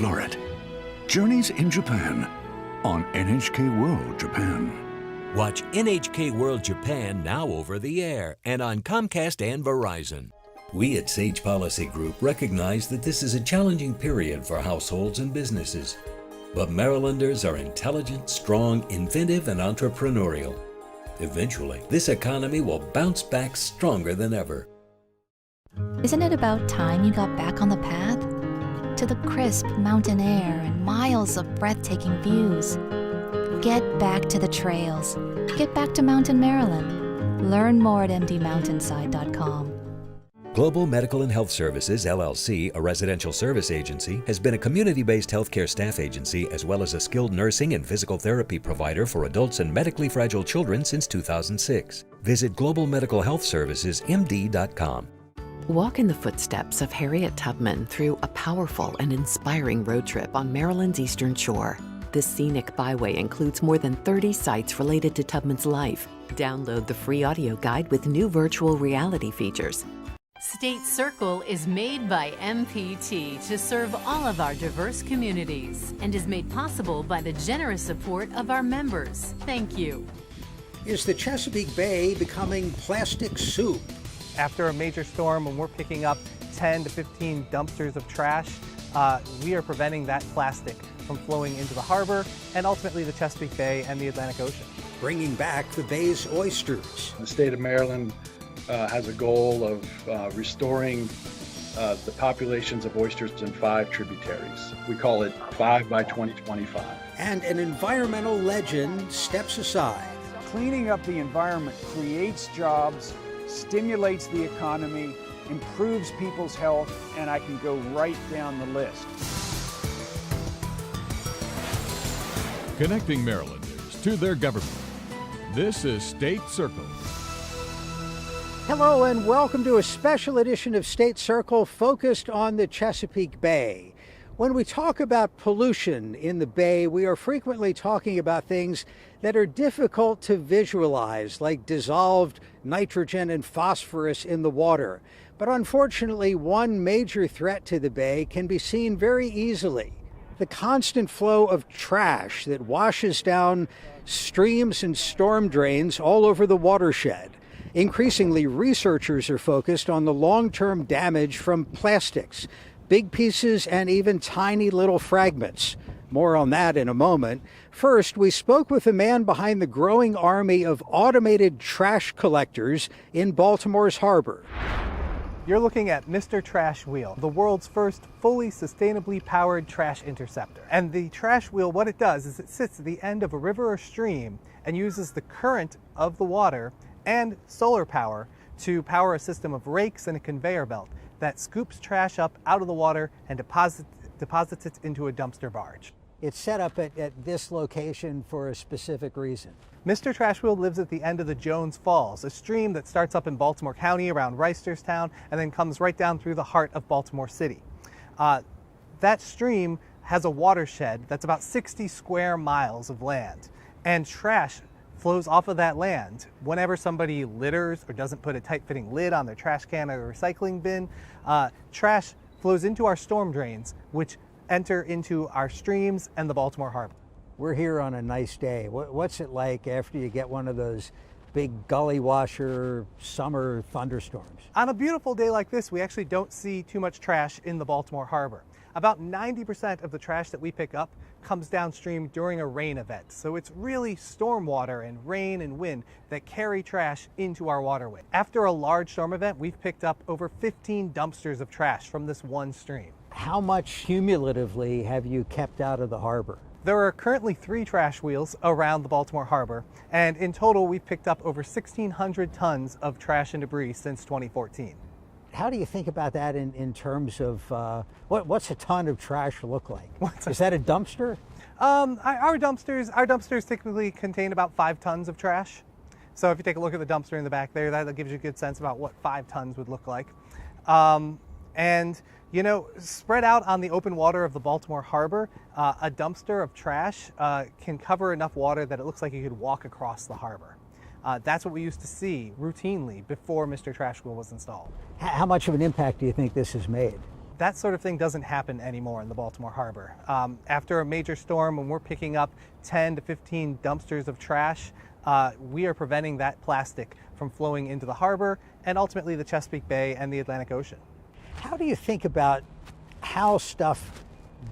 explore it. Journeys in Japan on NHK World Japan. Watch NHK World Japan now over the air and on Comcast and Verizon. We at Sage Policy Group recognize that this is a challenging period for households and businesses. But Marylanders are intelligent, strong, inventive, and entrepreneurial. Eventually, this economy will bounce back stronger than ever. Isn't it about time you got back on the path? To the crisp mountain air and miles of breathtaking views. Get back to the trails. Get back to Mountain Maryland. Learn more at mdmountainside.com. Global Medical and Health Services, LLC, a residential service agency, has been a community-based healthcare staff agency as well as a skilled nursing and physical therapy provider for adults and medically fragile children since 2006. Visit globalmedicalhealthservicesmd.com. Walk in the footsteps of Harriet Tubman through a powerful and inspiring road trip on Maryland's Eastern Shore. This scenic byway includes more than 30 sites related to Tubman's life. Download the free audio guide with new virtual reality features. State Circle is made by MPT to serve all of our diverse communities and is made possible by the generous support of our members. Thank you. Is the Chesapeake Bay becoming plastic soup? After a major storm, when we're picking up 10 to 15 dumpsters of trash, we are preventing that plastic from flowing into the harbor and ultimately the Chesapeake Bay and the Atlantic Ocean. Bringing back the bay's oysters. The state of Maryland has a goal of restoring the populations of oysters in 5 tributaries. We call it 5 by 2025. And an environmental legend steps aside. Cleaning up the environment creates jobs, stimulates the economy, improves people's health, and I can go right down the list. Connecting Marylanders to their government. This is State Circle. Hello and welcome to a special edition of State Circle focused on the Chesapeake Bay. When we talk about pollution in the Bay, we are frequently talking about things that are difficult to visualize, like dissolved nitrogen and phosphorus in the water. But unfortunately, one major threat to the Bay can be seen very easily. The constant flow of trash that washes down streams and storm drains all over the watershed. Increasingly, researchers are focused on the long-term damage from plastics, big pieces and even tiny little fragments. More on that in a moment. First, we spoke with the man behind the growing army of automated trash collectors in Baltimore's harbor. You're looking at Mr. Trash Wheel, the world's first fully sustainably powered trash interceptor. And the trash wheel, what it does is it sits at the end of a river or stream and uses the current of the water and solar power to power a system of rakes and a conveyor belt that scoops trash up out of the water and deposits it into a dumpster barge. It's set up at this location for a specific reason. Mr. Trash Wheel lives at the end of the Jones Falls, a stream that starts up in Baltimore County around Reisterstown and then comes right down through the heart of Baltimore City. That stream has a watershed that's about 60 square miles of land, and trash flows off of that land. Whenever somebody litters or doesn't put a tight-fitting lid on their trash can or recycling bin, trash flows into our storm drains, which enter into our streams and the Baltimore Harbor. We're here on a nice day. What's it like after you get one of those big gully washer summer thunderstorms? On a beautiful day like this, we actually don't see too much trash in the Baltimore Harbor. About 90% of the trash that we pick up comes downstream during a rain event. So it's really storm water and rain and wind that carry trash into our waterway. After a large storm event, we've picked up over 15 dumpsters of trash from this one stream. How much cumulatively have you kept out of the harbor? There are currently 3 trash wheels around the Baltimore Harbor, and in total we've picked up over 1,600 tons of trash and debris since 2014. How do you think about that in terms of what's a ton of trash look like? Is that a dumpster? Our dumpsters typically contain about 5 tons of trash. So if you take a look at the dumpster in the back there, that gives you a good sense about what 5 tons would look like. And you know, spread out on the open water of the Baltimore Harbor, a dumpster of trash can cover enough water that it looks like you could walk across the harbor. That's what we used to see routinely before Mr. Trash Wheel was installed. How much of an impact do you think this has made? That sort of thing doesn't happen anymore in the Baltimore Harbor. After a major storm, when we're picking up 10 to 15 dumpsters of trash, we are preventing that plastic from flowing into the harbor and ultimately the Chesapeake Bay and the Atlantic Ocean. How do you think about how stuff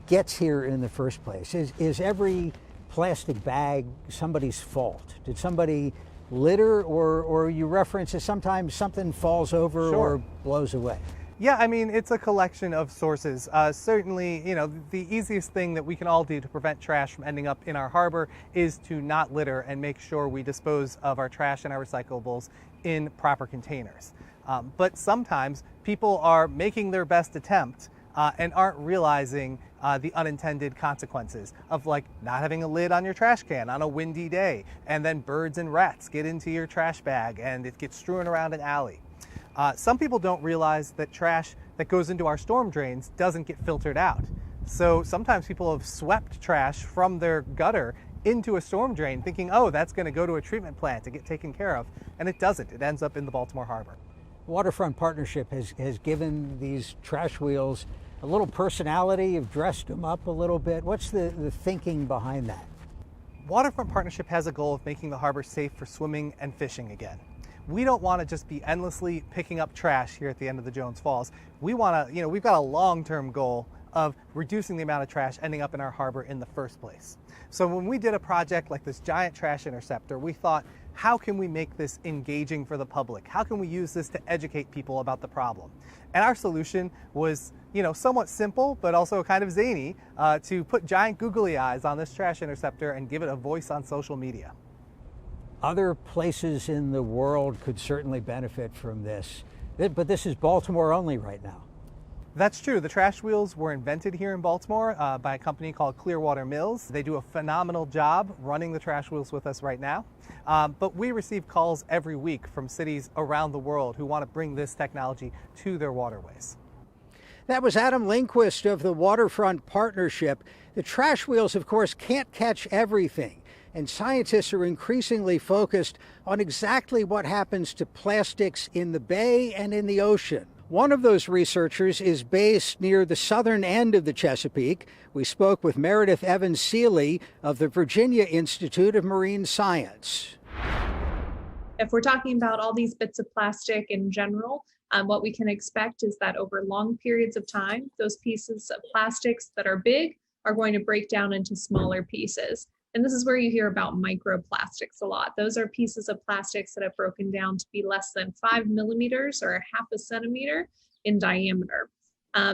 gets here in the first place? Is every plastic bag somebody's fault? Did somebody litter, or you reference that sometimes something falls over or blows away? Yeah, I mean, it's a collection of sources. Certainly, you know, the easiest thing that we can all do to prevent trash from ending up in our harbor is to not litter and make sure we dispose of our trash and our recyclables in proper containers. But sometimes people are making their best attempt and aren't realizing the unintended consequences of, like, not having a lid on your trash can on a windy day, and then birds and rats get into your trash bag and it gets strewn around an alley. Some people don't realize that trash that goes into our storm drains doesn't get filtered out. So sometimes people have swept trash from their gutter into a storm drain thinking, oh, that's going to go to a treatment plant to get taken care of, and it doesn't. It ends up in the Baltimore Harbor. Waterfront Partnership has given these trash wheels a little personality. You've dressed them up a little bit. What's the thinking behind that? Waterfront Partnership has a goal of making the harbor safe for swimming and fishing again. We don't want to just be endlessly picking up trash here at the end of the Jones Falls. We want to, we've got a long-term goal of reducing the amount of trash ending up in our harbor in the first place. So when we did a project like this giant trash interceptor, we thought, how can we make this engaging for the public? How can we use this to educate people about the problem? And our solution was, somewhat simple, but also kind of zany, to put giant googly eyes on this trash interceptor and give it a voice on social media. Other places in the world could certainly benefit from this, but this is Baltimore only right now. That's true. The trash wheels were invented here in Baltimore by a company called Clearwater Mills. They do a phenomenal job running the trash wheels with us right now. But we receive calls every week from cities around the world who want to bring this technology to their waterways. That was Adam Lindquist of the Waterfront Partnership. The trash wheels, of course, can't catch everything, and scientists are increasingly focused on exactly what happens to plastics in the bay and in the ocean. One of those researchers is based near the southern end of the Chesapeake. We spoke with Meredith Evans Seeley of the Virginia Institute of Marine Science. If we're talking about all these bits of plastic in general, what we can expect is that over long periods of time, those pieces of plastics that are big are going to break down into smaller pieces. And this is where you hear about microplastics a lot. Those are pieces of plastics that have broken down to be less than 5 millimeters or a half a centimeter in diameter.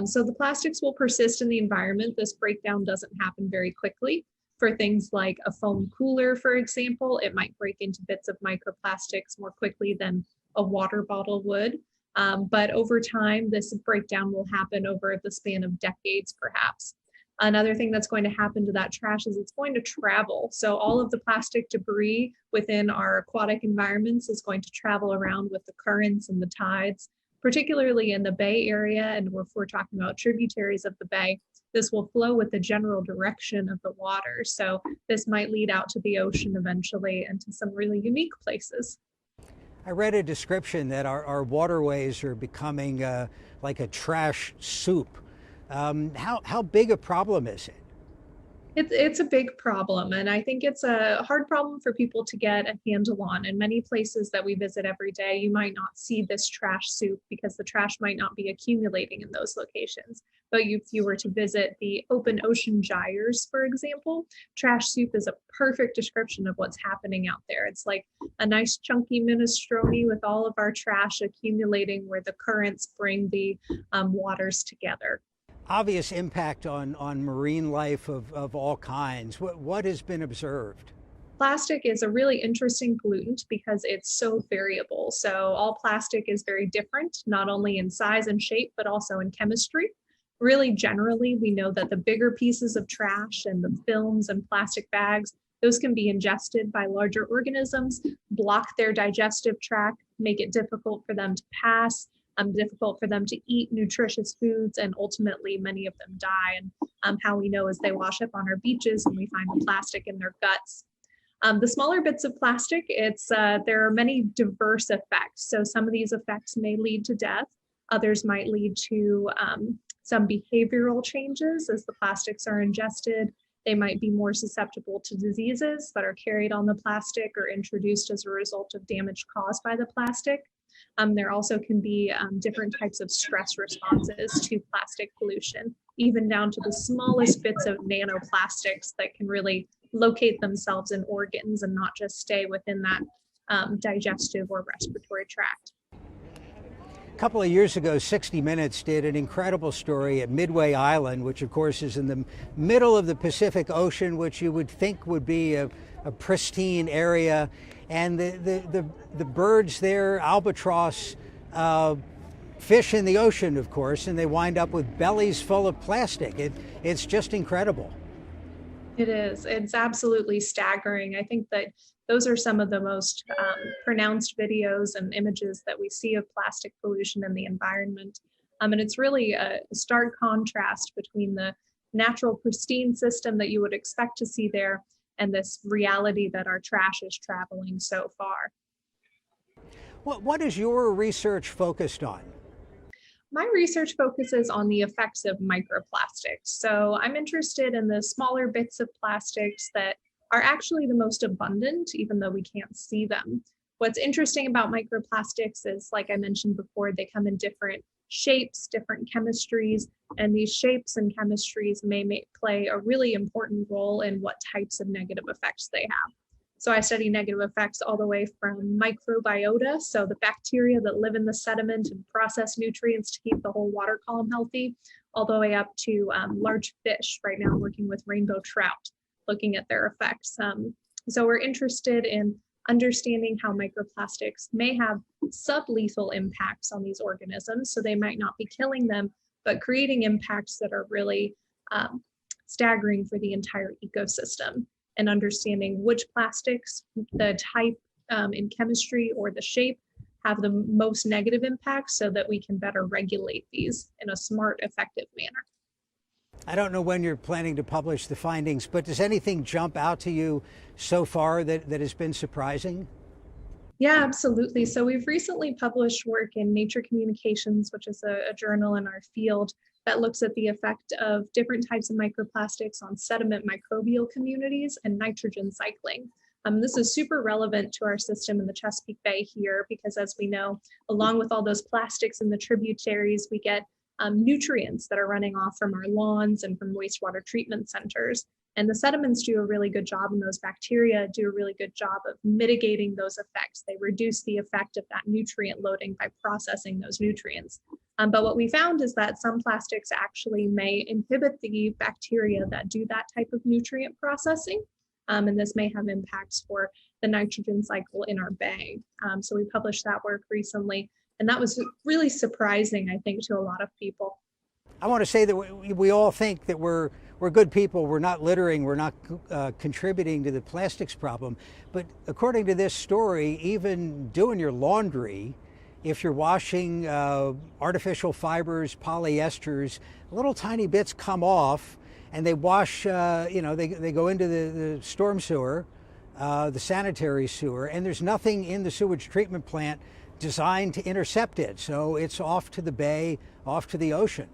So the plastics will persist in the environment. This breakdown doesn't happen very quickly. For things like a foam cooler, for example, it might break into bits of microplastics more quickly than a water bottle would. But over time, this breakdown will happen over the span of decades, perhaps. Another thing that's going to happen to that trash is it's going to travel. So all of the plastic debris within our aquatic environments is going to travel around with the currents and the tides, particularly in the Bay Area. And if we're talking about tributaries of the Bay, this will flow with the general direction of the water. So this might lead out to the ocean eventually and to some really unique places. I read a description that our waterways are becoming like a trash soup. How big a problem is it? It's a big problem, and I think it's a hard problem for people to get a handle on. In many places that we visit every day, you might not see this trash soup because the trash might not be accumulating in those locations. But if you were to visit the open ocean gyres, for example, trash soup is a perfect description of what's happening out there. It's like a nice chunky minestrone with all of our trash accumulating where the currents bring the waters together. Obvious impact on marine life of all kinds. What has been observed? Plastic is a really interesting pollutant because it's so variable. So all plastic is very different, not only in size and shape, but also in chemistry. Really, generally, we know that the bigger pieces of trash and the films and plastic bags, those can be ingested by larger organisms, block their digestive tract, make it difficult for them to pass, difficult for them to eat nutritious foods, and ultimately many of them die. And how we know is they wash up on our beaches and we find the plastic in their guts. The smaller bits of plastic, there are many diverse effects. So some of these effects may lead to death. Others might lead to some behavioral changes as the plastics are ingested. They might be more susceptible to diseases that are carried on the plastic or introduced as a result of damage caused by the plastic. There also can be different types of stress responses to plastic pollution, even down to the smallest bits of nanoplastics that can really locate themselves in organs and not just stay within that digestive or respiratory tract. A couple of years ago, 60 Minutes did an incredible story at Midway Island, which of course is in the middle of the Pacific Ocean, which you would think would be a pristine area. And the birds there, albatross, fish in the ocean, of course, and they wind up with bellies full of plastic. It's just incredible. It is. It's absolutely staggering. I think that those are some of the most pronounced videos and images that we see of plastic pollution in the environment. And it's really a stark contrast between the natural pristine system that you would expect to see there and this reality that our trash is traveling so far. What is your research focused on? My research focuses on the effects of microplastics. So I'm interested in the smaller bits of plastics that are actually the most abundant, even though we can't see them. What's interesting about microplastics is, like I mentioned before, they come in different shapes, different chemistries, and these shapes and chemistries may play a really important role in what types of negative effects they have. So I study negative effects all the way from microbiota, so the bacteria that live in the sediment and process nutrients to keep the whole water column healthy, all the way up to large fish. Right now I'm working with rainbow trout, looking at their effects. So we're interested in understanding how microplastics may have sublethal impacts on these organisms. So they might not be killing them, but creating impacts that are really staggering for the entire ecosystem, and understanding which plastics, the type in chemistry or the shape, have the most negative impacts so that we can better regulate these in a smart, effective manner. I don't know when you're planning to publish the findings, but does anything jump out to you so far that has been surprising? Yeah, absolutely. So we've recently published work in Nature Communications, which is a journal in our field that looks at the effect of different types of microplastics on sediment microbial communities and nitrogen cycling. This is super relevant to our system in the Chesapeake Bay here, because as we know, along with all those plastics in the tributaries, we get nutrients that are running off from our lawns and from wastewater treatment centers. And the sediments do a really good job, and those bacteria do a really good job of mitigating those effects. They reduce the effect of that nutrient loading by processing those nutrients. But what we found is that some plastics actually may inhibit the bacteria that do that type of nutrient processing. And this may have impacts for the nitrogen cycle in our bay. So we published that work recently, and that was really surprising, I think, to a lot of people. I want to say that we all think that we're good people, we're not littering, we're not contributing to the plastics problem. But according to this story, even doing your laundry, if you're washing artificial fibers, polyesters, little tiny bits come off and they wash, they go into the storm sewer, the sanitary sewer, and there's nothing in the sewage treatment plant designed to intercept it. So it's off to the bay, off to the ocean.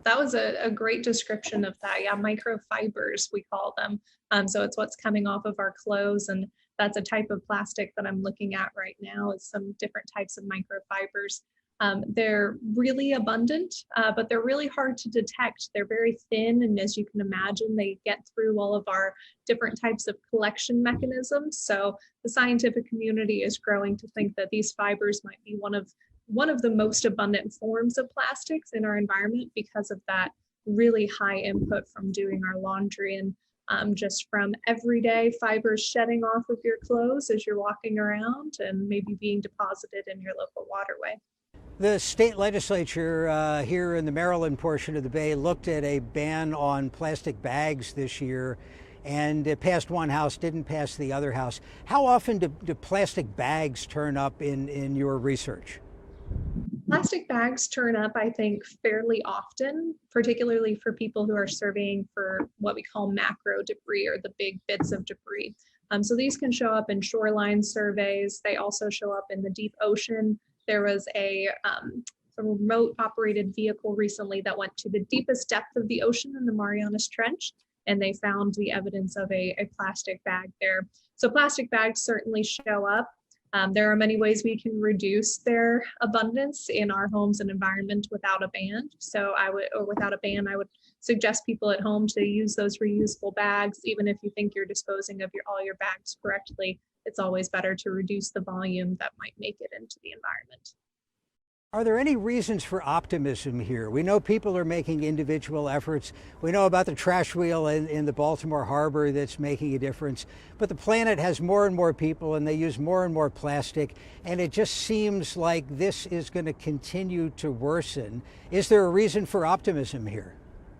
That was a great description of that. Yeah, microfibers, we call them. So it's what's coming off of our clothes, and that's a type of plastic that I'm looking at right now, is some different types of microfibers. They're really abundant, but they're really hard to detect. They're very thin, and as you can imagine, they get through all of our different types of collection mechanisms. So the scientific community is growing to think that these fibers might be one of the most abundant forms of plastics in our environment because of that really high input from doing our laundry, and just from everyday fibers shedding off of your clothes as you're walking around and maybe being deposited in your local waterway. The state legislature here in the Maryland portion of the Bay looked at a ban on plastic bags this year, and it passed one house, didn't pass the other house. How often do plastic bags turn up in your research? Plastic bags turn up, I think, fairly often, particularly for people who are surveying for what we call macro debris, or the big bits of debris. So these can show up in shoreline surveys. They also show up in the deep ocean. There was a a remote operated vehicle recently that went to the deepest depth of the ocean in the Marianas Trench, and they found the evidence of a plastic bag there. So plastic bags certainly show up. There are many ways we can reduce their abundance in our homes and environment without a ban. Without a ban, I would suggest people at home to use those reusable bags. Even if you think you're disposing of all your bags correctly, it's always better to reduce the volume that might make it into the environment. Are there any reasons for optimism here? We know people are making individual efforts. We know about the trash wheel in the Baltimore Harbor that's making a difference. But the planet has more and more people, and they use more and more plastic. And it just seems like this is going to continue to worsen. Is there a reason for optimism here?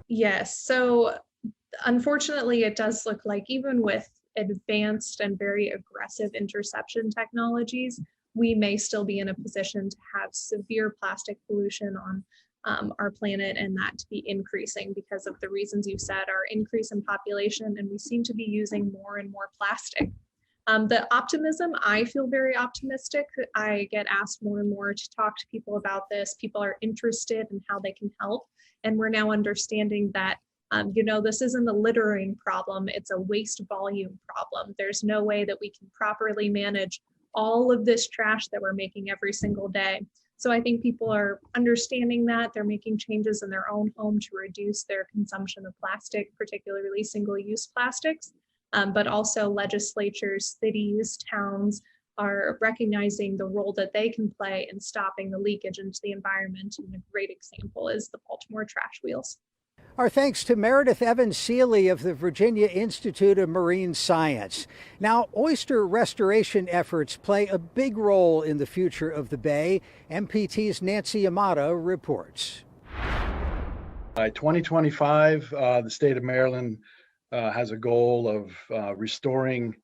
Yes. So unfortunately, it does look like even with advanced and very aggressive interception technologies, we may still be in a position to have severe plastic pollution on our planet, and that to be increasing because of the reasons you said, our increase in population, and we seem to be using more and more plastic. The optimism, I feel very optimistic. I get asked more and more to talk to people about this. People are interested in how they can help, and we're now understanding that this isn't a littering problem, it's a waste volume problem. There's no way that we can properly manage all of this trash that we're making every single day. So I think people are understanding that. They're making changes in their own home to reduce their consumption of plastic, particularly single-use plastics. But also legislatures, cities, towns are recognizing the role that they can play in stopping the leakage into the environment. And a great example is the Baltimore trash wheels. Our thanks to Meredith Evans Seeley of the Virginia Institute of Marine Science. Now, oyster restoration efforts play a big role in the future of the Bay. MPT's Nancy Yamada reports. By 2025, the state of Maryland has a goal of restoring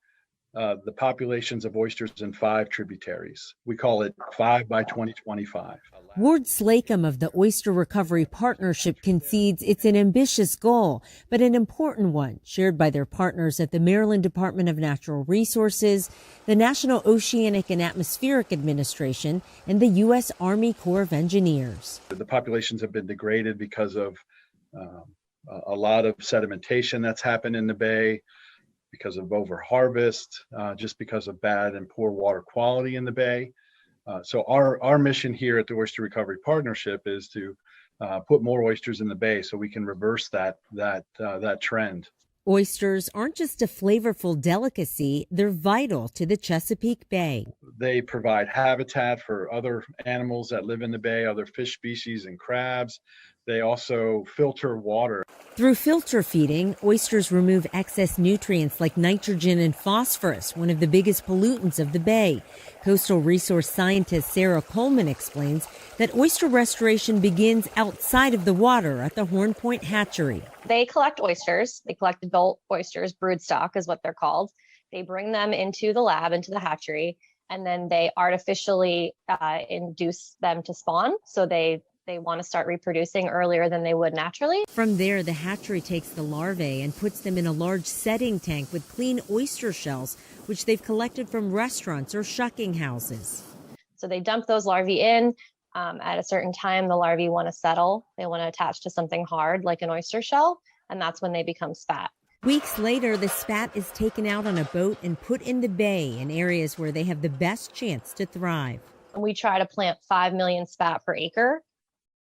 the populations of oysters in 5 tributaries. We call it 5 by 2025. Ward Slacum of the Oyster Recovery Partnership concedes it's an ambitious goal, but an important one, shared by their partners at the Maryland Department of Natural Resources, the National Oceanic and Atmospheric Administration, and the U.S. Army Corps of Engineers. The populations have been degraded because of a lot of sedimentation that's happened in the bay, because of overharvest, just because of bad and poor water quality in the bay. So our mission here at the Oyster Recovery Partnership is to put more oysters in the bay so we can reverse that trend. Oysters aren't just a flavorful delicacy, they're vital to the Chesapeake Bay. They provide habitat for other animals that live in the bay, other fish species and crabs. They also filter water. Through filter feeding, oysters remove excess nutrients like nitrogen and phosphorus, one of the biggest pollutants of the bay. Coastal resource scientist Sarah Coleman explains that oyster restoration begins outside of the water at the Horn Point Hatchery. They collect oysters. They collect adult oysters, broodstock is what they're called. They bring them into the lab, into the hatchery, and then they artificially induce them to spawn. So they want to start reproducing earlier than they would naturally. From there, the hatchery takes the larvae and puts them in a large setting tank with clean oyster shells, which they've collected from restaurants or shucking houses. So they dump those larvae in. At a certain time, the larvae want to settle. They want to attach to something hard like an oyster shell, and that's when they become spat. Weeks later, the spat is taken out on a boat and put in the bay in areas where they have the best chance to thrive. We try to plant 5 million spat per acre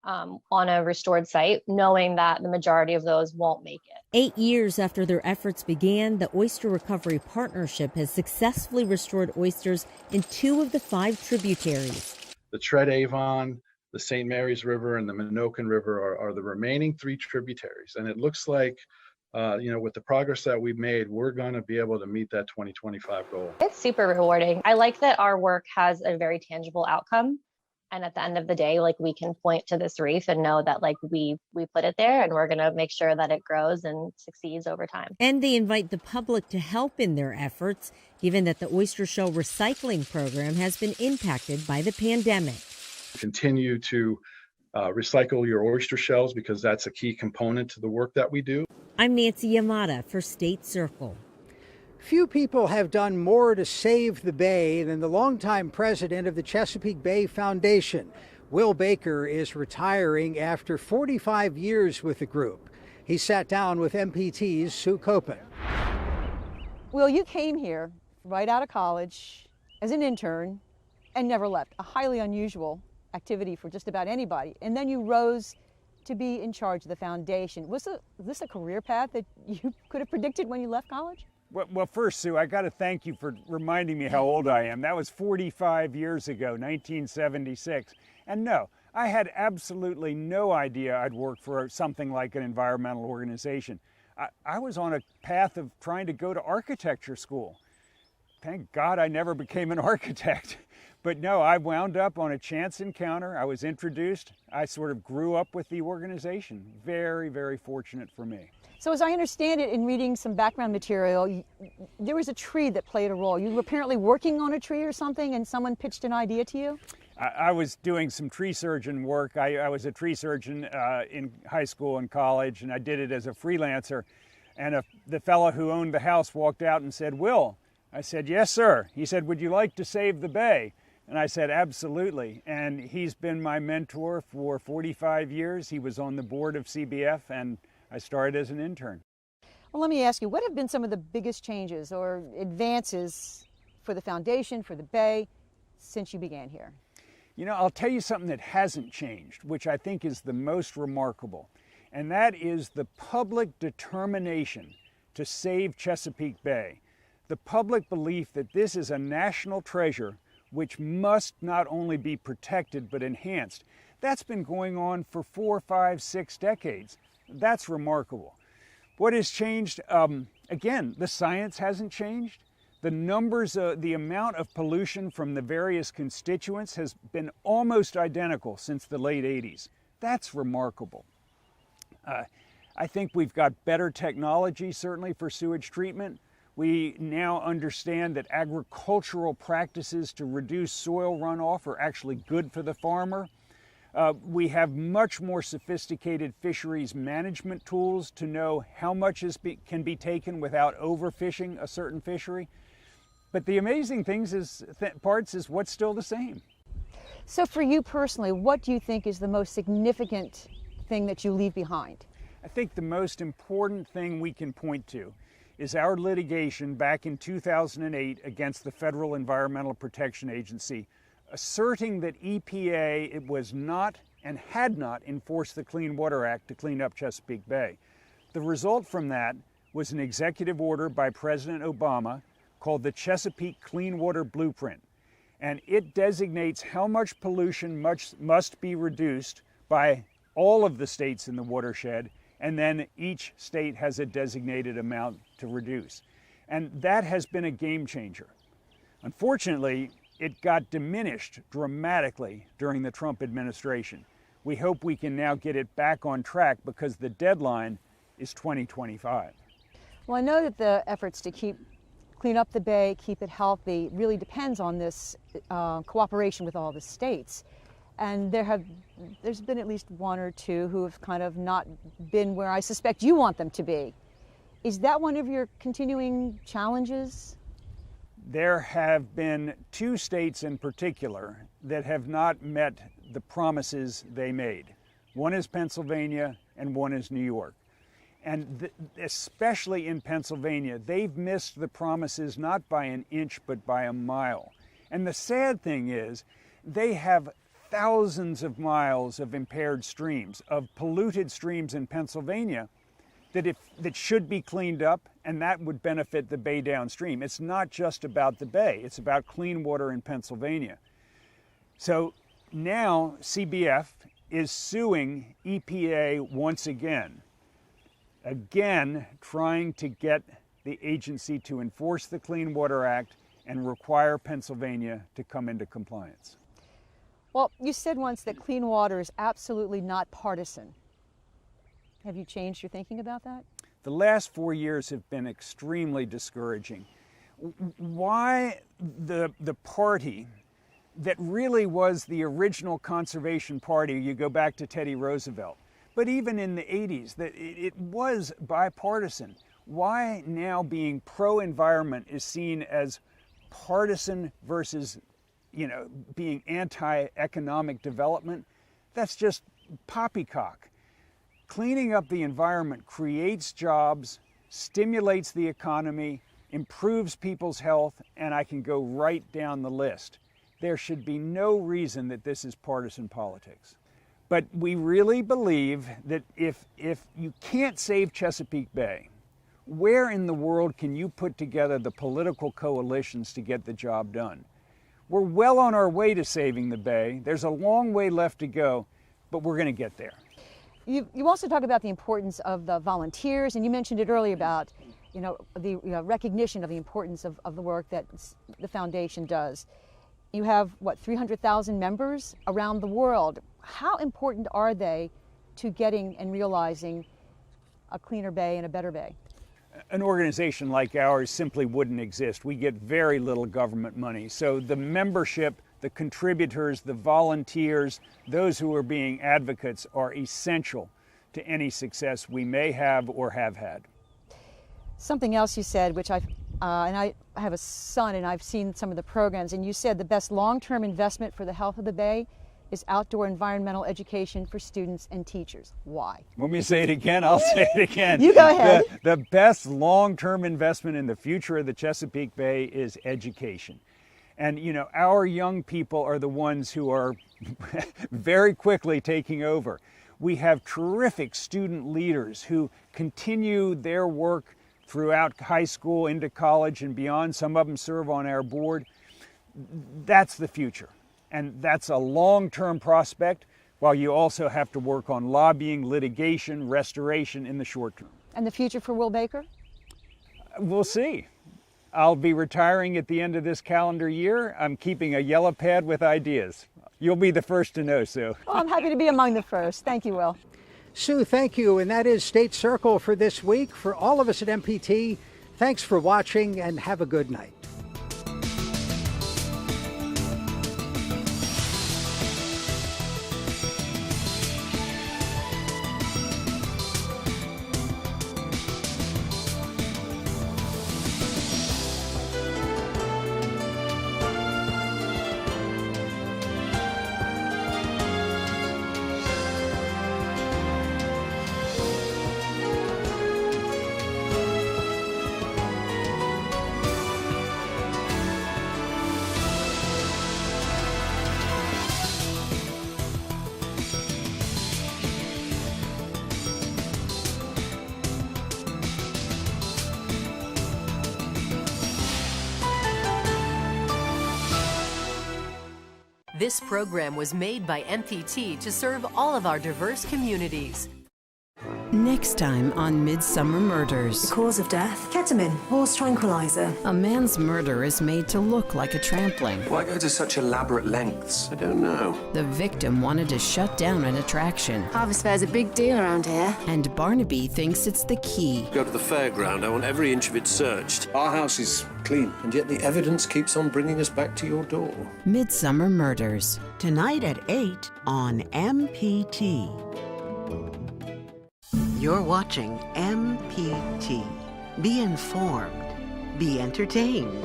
on a restored site, knowing that the majority of those won't make it. 8 years after their efforts began, the Oyster Recovery Partnership has successfully restored oysters in 2 of the 5 tributaries. The Tread Avon, the St. Mary's River, and the Minokan River are the remaining 3 tributaries. And it looks like, with the progress that we've made, we're going to be able to meet that 2025 goal. It's super rewarding. I like that our work has a very tangible outcome. And at the end of the day, we can point to this reef and know that we put it there, and we're going to make sure that it grows and succeeds over time. And they invite the public to help in their efforts, given that the oyster shell recycling program has been impacted by the pandemic. Continue to recycle your oyster shells because that's a key component to the work that we do. I'm Nancy Yamada for State Circle. Few people have done more to save the Bay than the longtime president of the Chesapeake Bay Foundation. Will Baker is retiring after 45 years with the group. He sat down with MPT's Sue Copen. Will, you came here right out of college as an intern and never left. A highly unusual activity for just about anybody. And then you rose to be in charge of the foundation. Was this a career path that you could have predicted when you left college? Well, first, Sue, I got to thank you for reminding me how old I am. That was 45 years ago, 1976. And no, I had absolutely no idea I'd work for something like an environmental organization. I was on a path of trying to go to architecture school. Thank God I never became an architect. But no, I wound up on a chance encounter. I was introduced. I sort of grew up with the organization. Very, very fortunate for me. So as I understand it, in reading some background material, there was a tree that played a role. You were apparently working on a tree or something, and someone pitched an idea to you? I was doing some tree surgeon work. I was a tree surgeon in high school and college, and I did it as a freelancer. And the fellow who owned the house walked out and said, "Will." I said, "Yes, sir." He said, "Would you like to save the bay?" And I said, "Absolutely." And he's been my mentor for 45 years. He was on the board of CBF, and I started as an intern. Well, let me ask you, what have been some of the biggest changes or advances for the foundation, for the bay, since you began here? You know, I'll tell you something that hasn't changed, which I think is the most remarkable, and that is the public determination to save Chesapeake Bay. The public belief that this is a national treasure which must not only be protected but enhanced. That's been going on for 4, 5, 6 decades. That's remarkable. What has changed? Again, the science hasn't changed. The numbers, the amount of pollution from the various constituents has been almost identical since the late 80s. That's remarkable. I think we've got better technology, certainly for sewage treatment. We now understand that agricultural practices to reduce soil runoff are actually good for the farmer. We have much more sophisticated fisheries management tools to know how much can be taken without overfishing a certain fishery. But the amazing things is what's still the same. So for you personally, what do you think is the most significant thing that you leave behind? I think the most important thing we can point to is our litigation back in 2008 against the Federal Environmental Protection Agency, asserting that EPA was not and had not enforced the Clean Water Act to clean up Chesapeake Bay. The result from that was an executive order by President Obama called the Chesapeake Clean Water Blueprint. And it designates how much pollution must be reduced by all of the states in the watershed, and then each state has a designated amount to reduce. And that has been a game changer. Unfortunately, it got diminished dramatically during the Trump administration. We hope we can now get it back on track because the deadline is 2025. Well, I know that the efforts to clean up the bay, keep it healthy, really depends on this cooperation with all the states. And there's been at least one or two who have kind of not been where I suspect you want them to be. Is that one of your continuing challenges? There have been 2 states in particular that have not met the promises they made. One is Pennsylvania and one is New York. And especially in Pennsylvania, they've missed the promises not by an inch but by a mile. And the sad thing is, they have thousands of miles of impaired streams, of polluted streams in Pennsylvania that should be cleaned up, and that would benefit the bay downstream. It's not just about the bay, it's about clean water in Pennsylvania. So now CBF is suing EPA once again trying to get the agency to enforce the Clean Water Act and require Pennsylvania to come into compliance. Well, you said once that clean water is absolutely not partisan. Have you changed your thinking about that? The last 4 years have been extremely discouraging. Why the party that really was the original conservation party, you go back to Teddy Roosevelt, but even in the 80s, that it was bipartisan. Why now being pro-environment is seen as partisan versus being anti-economic development, that's just poppycock. Cleaning up the environment creates jobs, stimulates the economy, improves people's health, and I can go right down the list. There should be no reason that this is partisan politics. But we really believe that if you can't save Chesapeake Bay, where in the world can you put together the political coalitions to get the job done? We're well on our way to saving the Bay. There's a long way left to go, but we're going to get there. You also talk about the importance of the volunteers, and you mentioned it earlier about the recognition of the importance of the work that the foundation does. You have, 300,000 members around the world. How important are they to getting and realizing a cleaner bay and a better bay? An organization like ours simply wouldn't exist. We get very little government money. So the membership, the contributors, the volunteers, those who are being advocates are essential to any success we may have or have had. Something else you said, which I have a son and I've seen some of the programs, and you said the best long-term investment for the health of the Bay is outdoor environmental education for students and teachers. Why? Want me to say it again? I'll say it again. You go ahead. The best long-term investment in the future of the Chesapeake Bay is education. And our young people are the ones who are very quickly taking over. We have terrific student leaders who continue their work throughout high school, into college and beyond. Some of them serve on our board. That's the future. And that's a long-term prospect, while you also have to work on lobbying, litigation, restoration in the short term. And the future for Will Baker? We'll see. I'll be retiring at the end of this calendar year. I'm keeping a yellow pad with ideas. You'll be the first to know, Sue. Well, I'm happy to be among the first. Thank you, Will. Sue, thank you. And that is State Circle for this week. For all of us at MPT, thanks for watching and have a good night. This program was made by MPT to serve all of our diverse communities. Next time on Midsummer Murders. The cause of death? Ketamine, horse tranquilizer. A man's murder is made to look like a trampling. Why go to such elaborate lengths? I don't know. The victim wanted to shut down an attraction. Harvest Fair's a big deal around here. And Barnaby thinks it's the key. Go to the fairground. I want every inch of it searched. Our house is clean, and yet the evidence keeps on bringing us back to your door. Midsummer Murders. Tonight at 8 on MPT. You're watching MPT. Be informed. Be entertained.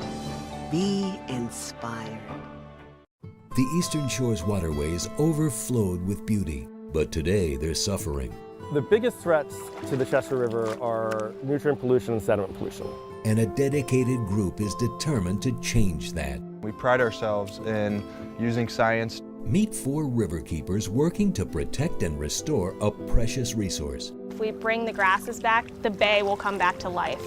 Be inspired. The Eastern Shore's waterways overflowed with beauty, but today they're suffering. The biggest threats to the Chester River are nutrient pollution and sediment pollution. And a dedicated group is determined to change that. We pride ourselves in using science. Meet 4 riverkeepers working to protect and restore a precious resource. If we bring the grasses back, the bay will come back to life.